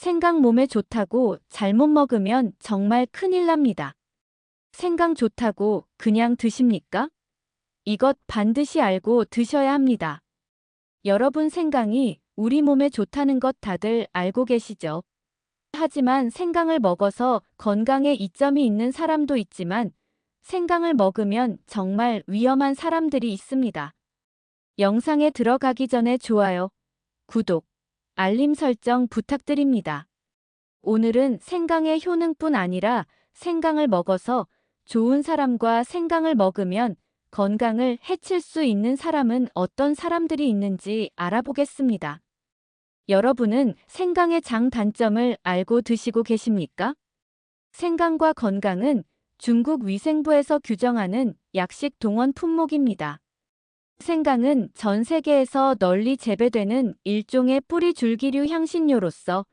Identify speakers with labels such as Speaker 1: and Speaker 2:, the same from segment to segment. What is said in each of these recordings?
Speaker 1: 생강 몸에 좋다고 잘못 먹으면 정말 큰일 납니다. 생강 좋다고 그냥 드십니까? 이것 반드시 알고 드셔야 합니다. 여러분 생강이 우리 몸에 좋다는 것 다들 알고 계시죠? 하지만 생강을 먹어서 건강에 이점이 있는 사람도 있지만 생강을 먹으면 정말 위험한 사람들이 있습니다. 영상에 들어가기 전에 좋아요, 구독, 알림 설정 부탁드립니다. 오늘은 생강의 효능뿐 아니라 생강을 먹어서 좋은 사람과 생강을 먹으면 건강을 해칠 수 있는 사람은 어떤 사람들이 있는지 알아보겠습니다. 여러분은 생강의 장단점을 알고 드시고 계십니까? 생강과 건강은 중국 위생부에서 규정하는 약식 동원 품목입니다. 생강은 전 세계에서 널리 재배되는 일종의 뿌리 줄기류 향신료로서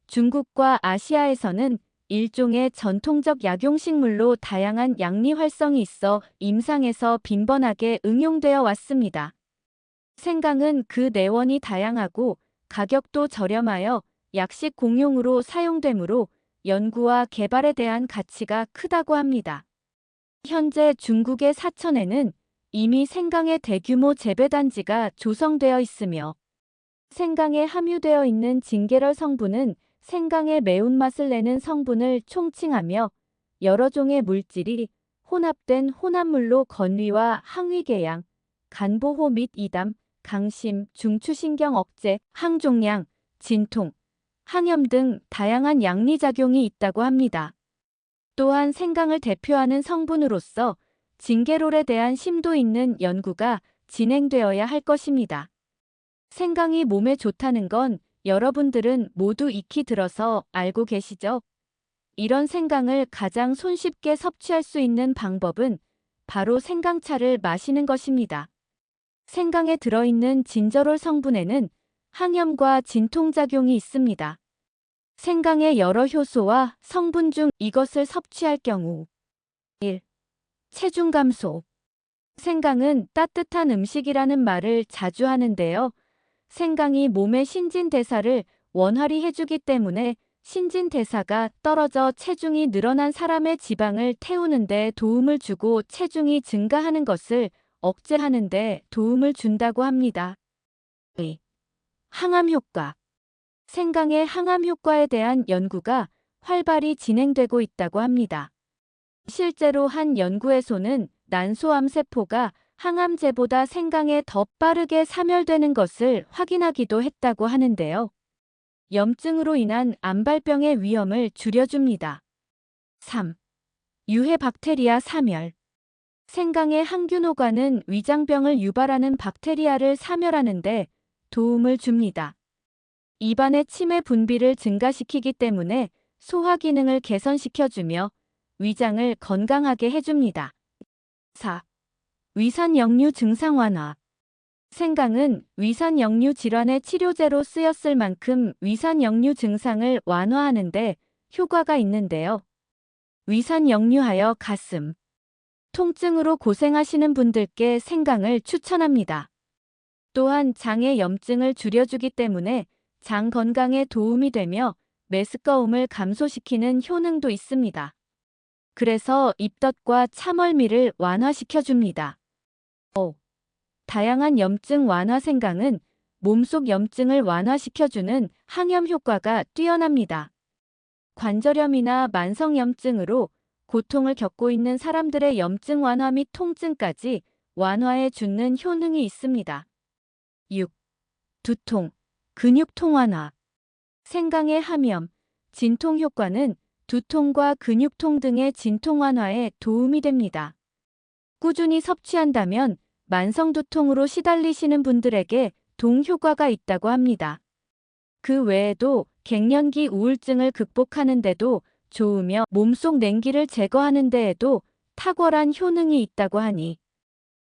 Speaker 1: 중국과 아시아에서는 일종의 전통적 약용식물로 다양한 양리 활성이 있어 임상에서 빈번하게 응용되어 왔습니다. 생강은 그 내원이 다양하고 가격도 저렴하여 약식 공용으로 사용되므로 연구와 개발에 대한 가치가 크다고 합니다. 현재 중국의 사천에는 이미 생강의 대규모 재배단지가 조성되어 있으며 생강에 함유되어 있는 진계럴 성분은 생강의 매운맛을 내는 성분을 총칭하며 여러 종의 물질이 혼합된 혼합물로 건위와 항위궤양, 간보호 및 이담, 강심, 중추신경 억제, 항종양, 진통, 항염 등 다양한 양리작용이 있다고 합니다. 또한 생강을 대표하는 성분으로서 진계롤에 대한 심도 있는 연구가 진행되어야 할 것입니다. 생강이 몸에 좋다는 건 여러분들은 모두 익히 들어서 알고 계시죠? 이런 생강을 가장 손쉽게 섭취할 수 있는 방법은 바로 생강차를 마시는 것입니다. 생강에 들어있는 진저롤 성분에는 항염과 진통작용이 있습니다. 생강의 여러 효소와 성분 중 이것을 섭취할 경우 1. 체중 감소. 생강은 따뜻한 음식이라는 말을 자주 하는데요. 생강이 몸의 신진대사를 원활히 해주기 때문에 신진대사가 떨어져 체중이 늘어난 사람의 지방을 태우는 데 도움을 주고 체중이 증가하는 것을 억제하는 데 도움을 준다고 합니다. 2. 항암 효과. 생강의 항암 효과에 대한 연구가 활발히 진행되고 있다고 합니다. 실제로 한 연구에서는 난소암세포가 항암제보다 생강에 더 빠르게 사멸되는 것을 확인하기도 했다고 하는데요. 염증으로 인한 암발병의 위험을 줄여줍니다. 3. 유해 박테리아 사멸. 생강의 항균호과는 위장병을 유발하는 박테리아를 사멸하는 데 도움을 줍니다. 입안의 침의 분비를 증가시키기 때문에 소화 기능을 개선시켜주며 위장을 건강하게 해줍니다. 4. 위산역류 증상 완화. 생강은 위산역류 질환의 치료제로 쓰였을 만큼 위산역류 증상을 완화하는 데 효과가 있는데요. 위산역류하여 가슴, 통증으로 고생하시는 분들께 생강을 추천합니다. 또한 장의 염증을 줄여주기 때문에 장 건강에 도움이 되며 메스꺼움을 감소시키는 효능도 있습니다. 그래서 입덧과 참얼미를 완화시켜줍니다. 5. 다양한 염증 완화. 생강은 몸속 염증을 완화시켜주는 항염 효과가 뛰어납니다. 관절염이나 만성염증으로 고통을 겪고 있는 사람들의 염증 완화 및 통증까지 완화해 주는 효능이 있습니다. 6. 두통, 근육통 완화. 생강의 함염, 진통 효과는 두통과 근육통 등의 진통 완화에 도움이 됩니다. 꾸준히 섭취한다면 만성두통으로 시달리시는 분들에게 동효과가 있다고 합니다. 그 외에도 갱년기 우울증을 극복하는 데도 좋으며 몸속 냉기를 제거하는 데에도 탁월한 효능이 있다고 하니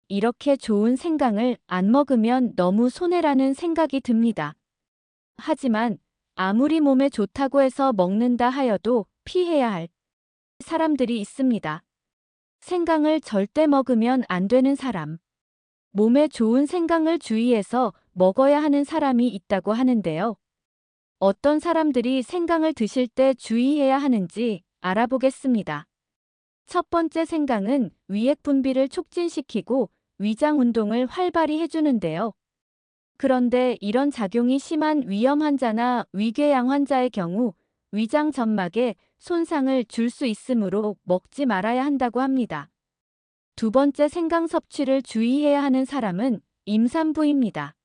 Speaker 1: 이렇게 좋은 생강을 안 먹으면 너무 손해라는 생각이 듭니다. 하지만 아무리 몸에 좋다고 해서 먹는다 하여도 피해야 할 사람들이 있습니다. 생강을 절대 먹으면 안 되는 사람. 몸에 좋은 생강을 주의해서 먹어야 하는 사람이 있다고 하는데요. 어떤 사람들이 생강을 드실 때 주의해야 하는지 알아보겠습니다. 첫 번째, 생강은 위액 분비를 촉진시키고 위장 운동을 활발히 해주는데요. 그런데 이런 작용이 심한 위염 환자나 위궤양 환자의 경우 위장 점막에 손상을 줄 수 있으므로 먹지 말아야 한다고 합니다. 두 번째, 생강 섭취를 주의해야 하는 사람은 임산부입니다.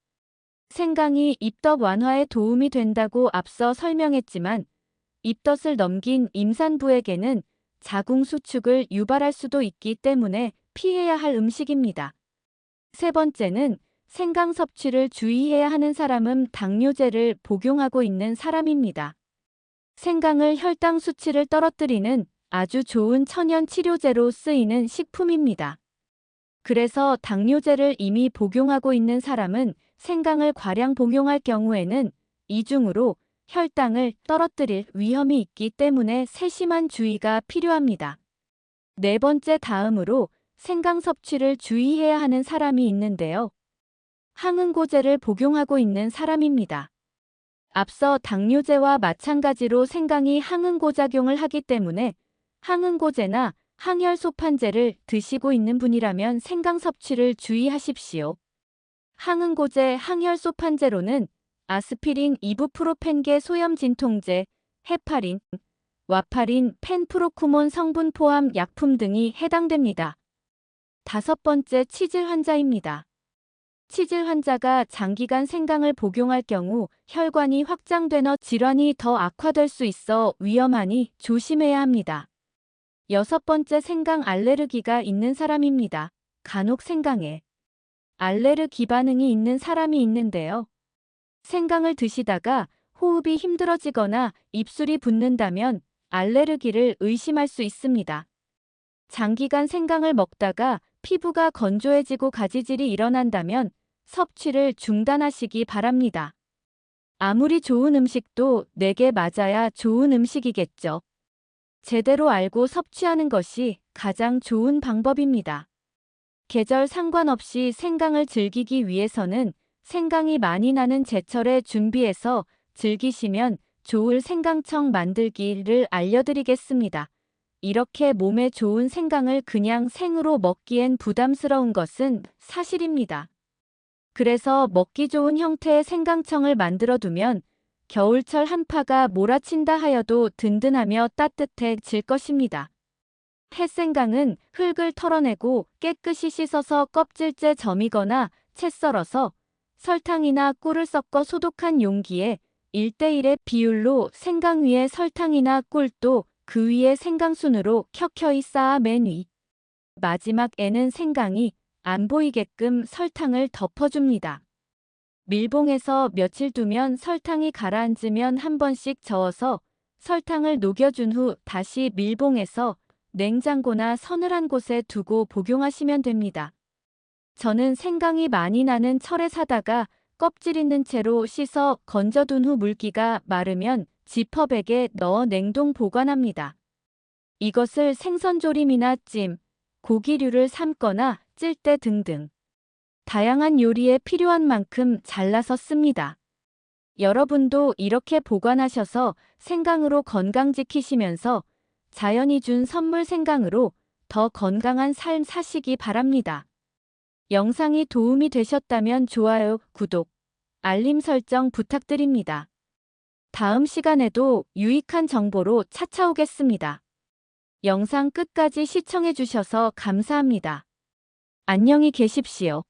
Speaker 1: 생강이 입덧 완화에 도움이 된다고 앞서 설명했지만 입덧을 넘긴 임산부에게는 자궁 수축을 유발할 수도 있기 때문에 피해야 할 음식입니다. 세 번째는 생강 섭취를 주의해야 하는 사람은 당뇨제를 복용하고 있는 사람입니다. 생강을 혈당 수치를 떨어뜨리는 아주 좋은 천연 치료제로 쓰이는 식품입니다. 그래서 당뇨제를 이미 복용하고 있는 사람은 생강을 과량 복용할 경우에는 이중으로 혈당을 떨어뜨릴 위험이 있기 때문에 세심한 주의가 필요합니다. 네 번째, 다음으로 생강 섭취를 주의해야 하는 사람이 있는데요. 항응고제를 복용하고 있는 사람입니다. 앞서 당뇨제와 마찬가지로 생강이 항응고작용을 하기 때문에 항응고제나 항혈소판제를 드시고 있는 분이라면 생강 섭취를 주의하십시오. 항응고제, 항혈소판제로는 아스피린, 이부프로펜계 소염 진통제, 헤파린, 와파린, 펜프로쿠몬 성분 포함 약품 등이 해당됩니다. 다섯 번째, 치질 환자입니다. 치질 환자가 장기간 생강을 복용할 경우 혈관이 확장되어 질환이 더 악화될 수 있어 위험하니 조심해야 합니다. 여섯 번째, 생강 알레르기가 있는 사람입니다. 간혹 생강에 알레르기 반응이 있는 사람이 있는데요. 생강을 드시다가 호흡이 힘들어지거나 입술이 붓는다면 알레르기를 의심할 수 있습니다. 장기간 생강을 먹다가 피부가 건조해지고 가지질이 일어난다면 섭취를 중단하시기 바랍니다. 아무리 좋은 음식도 내게 맞아야 좋은 음식이겠죠. 제대로 알고 섭취하는 것이 가장 좋은 방법입니다. 계절 상관없이 생강을 즐기기 위해서는 생강이 많이 나는 제철에 준비해서 즐기시면 좋을 생강청 만들기를 알려드리겠습니다. 이렇게 몸에 좋은 생강을 그냥 생으로 먹기엔 부담스러운 것은 사실입니다. 그래서 먹기 좋은 형태의 생강청을 만들어 두면 겨울철 한파가 몰아친다 하여도 든든하며 따뜻해질 것입니다. 햇생강은 흙을 털어내고 깨끗이 씻어서 껍질째 점이거나 채 썰어서 설탕이나 꿀을 섞어 소독한 용기에 1:1의 비율로 생강 위에 설탕이나 꿀도 그 위에 생강순으로 켜켜이 쌓아 맨 위. 마지막에는 생강이 안 보이게끔 설탕을 덮어줍니다. 밀봉해서 며칠 두면 설탕이 가라앉으면 한 번씩 저어서 설탕을 녹여준 후 다시 밀봉해서 냉장고나 서늘한 곳에 두고 복용하시면 됩니다. 저는 생강이 많이 나는 철에 사다가 껍질 있는 채로 씻어 건져둔 후 물기가 마르면 지퍼백에 넣어 냉동 보관합니다. 이것을 생선조림이나 찜, 고기류를 삶거나 찔 때 등등 다양한 요리에 필요한 만큼 잘라서 씁니다. 여러분도 이렇게 보관하셔서 생강으로 건강 지키시면서 자연이 준 선물 생강으로 더 건강한 삶 사시기 바랍니다. 영상이 도움이 되셨다면 좋아요, 구독, 알림 설정 부탁드립니다. 다음 시간에도 유익한 정보로 찾아오겠습니다. 영상 끝까지 시청해 주셔서 감사합니다. 안녕히 계십시오.